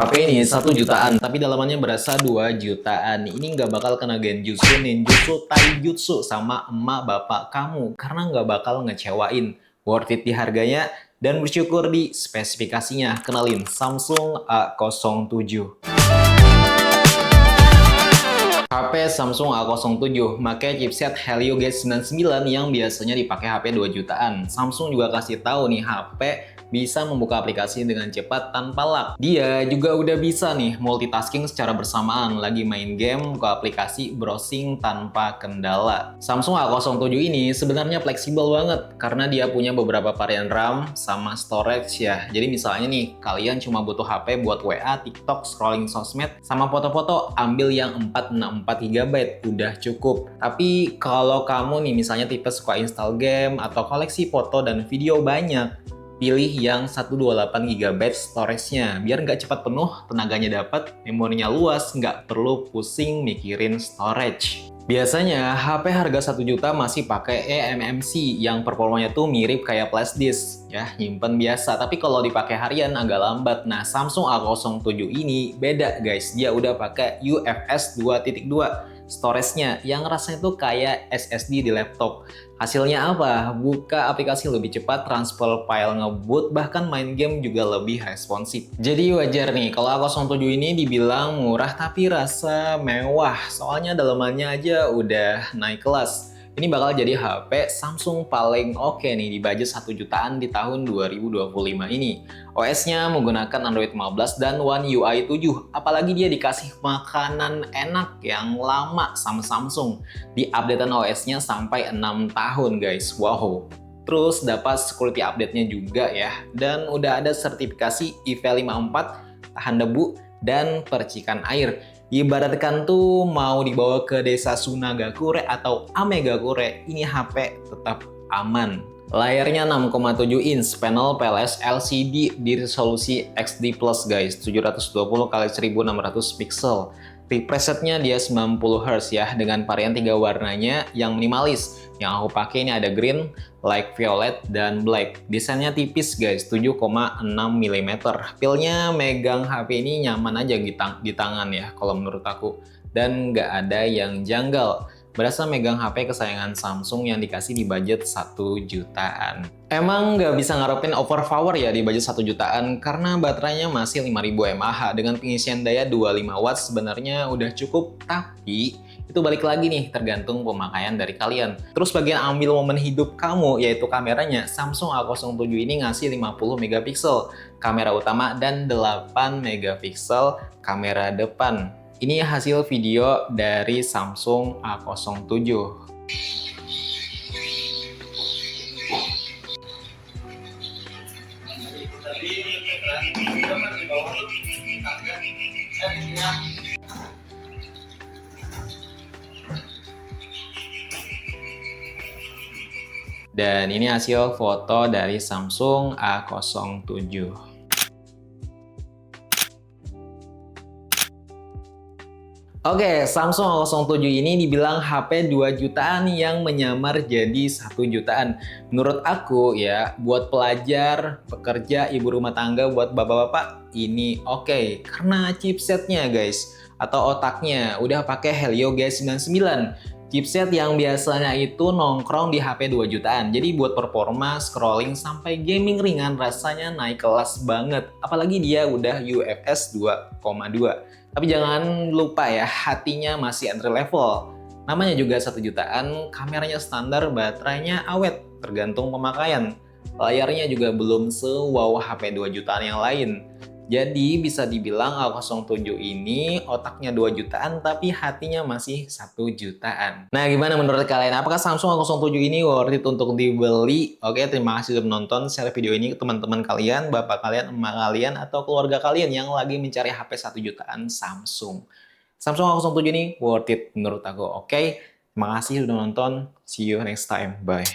HP ini 1 jutaan, tapi dalamannya berasa 2 jutaan. Ini nggak bakal kena genjutsu, ninjutsu, taijutsu sama emak bapak kamu. Karena nggak bakal ngecewain. Worth it di harganya dan bersyukur di spesifikasinya. Kenalin Samsung A07. HP Samsung A07 pakai chipset Helio G99 yang biasanya dipakai HP 2 jutaan. Samsung juga kasih tahu nih HP bisa membuka aplikasi dengan cepat tanpa lag. Dia juga udah bisa nih multitasking secara bersamaan, lagi main game, buka aplikasi, browsing tanpa kendala. Samsung A07 ini sebenarnya fleksibel banget karena dia punya beberapa varian RAM sama storage ya. Jadi misalnya nih, kalian cuma butuh HP buat WA, TikTok, scrolling sosmed, sama foto-foto, ambil yang 464 GB udah cukup. Tapi kalau kamu nih misalnya tipe suka install game atau koleksi foto dan video banyak, pilih yang 128 GB storage-nya, biar nggak cepat penuh, tenaganya dapat, memorinya luas, nggak perlu pusing mikirin storage. Biasanya HP harga 1 juta masih pakai eMMC yang performanya tuh mirip kayak flash disk ya, nyimpen biasa, tapi kalau dipakai harian agak lambat. Nah, Samsung A07 ini beda guys, dia udah pakai UFS 2.2 storage-nya yang rasanya tuh kayak SSD di laptop. Hasilnya apa? Buka aplikasi lebih cepat, transfer file ngebut, bahkan main game juga lebih responsif. Jadi wajar nih kalau A07 ini dibilang murah tapi rasa mewah, soalnya dalamannya aja udah naik kelas. Ini bakal jadi HP Samsung paling oke nih di budget 1 jutaan di tahun 2025 ini. OS-nya menggunakan Android 15 dan One UI 7. Apalagi dia dikasih makanan enak yang lama sama Samsung. Di updatean OS-nya sampai 6 tahun guys. Wow. Terus dapat security update-nya juga ya. Dan udah ada sertifikasi IP54, tahan debu, dan percikan air. Ibaratkan tuh mau dibawa ke desa Sunagakure atau Amegakure, ini HP tetap aman. Layarnya 6,7 inch, panel PLS LCD di resolusi XD Plus guys, 720x1600 pixel. Presetnya dia 90 Hz ya, dengan varian 3 warnanya yang minimalis. Yang aku pakai ini ada green, light violet, dan black. Desainnya tipis guys, 7,6 mm. Feelnya megang HP ini nyaman aja di tangan ya, kalau menurut aku. Dan nggak ada yang janggal. Berasa megang HP kesayangan Samsung yang dikasih di budget 1 jutaan. Emang nggak bisa ngarepin overpower ya di budget 1 jutaan karena baterainya masih 5000 mAh dengan pengisian daya 25 watt sebenarnya udah cukup, tapi itu balik lagi nih tergantung pemakaian dari kalian. Terus bagian ambil momen hidup kamu yaitu kameranya, Samsung A07 ini ngasih 50 megapiksel kamera utama dan 8 megapiksel kamera depan. Ini hasil video dari Samsung A07. Dan ini hasil foto dari Samsung A07. Oke, Samsung A07 ini dibilang HP 2 jutaan yang menyamar jadi 1 jutaan. Menurut aku ya, buat pelajar, pekerja, ibu rumah tangga, buat bapak-bapak, ini oke. Karena chipsetnya guys, atau otaknya udah pakai Helio G99. Chipset yang biasanya itu nongkrong di HP 2 jutaan. Jadi buat performa, scrolling, sampai gaming ringan rasanya naik kelas banget. Apalagi dia udah UFS 2,2. Tapi jangan lupa ya, hatinya masih entry level. Namanya juga 1 jutaan, kameranya standar, baterainya awet, tergantung pemakaian. Layarnya juga belum se-wow HP 2 jutaan yang lain. Jadi bisa dibilang A07 ini otaknya 2 jutaan tapi hatinya masih 1 jutaan. Nah, gimana menurut kalian? Apakah Samsung A07 ini worth it untuk dibeli? Oke, terima kasih sudah menonton. Share video ini ke teman-teman kalian, bapak kalian, emak kalian, atau keluarga kalian yang lagi mencari HP 1 jutaan Samsung. Samsung A07 ini worth it menurut aku. Oke, terima kasih sudah menonton. See you next time. Bye.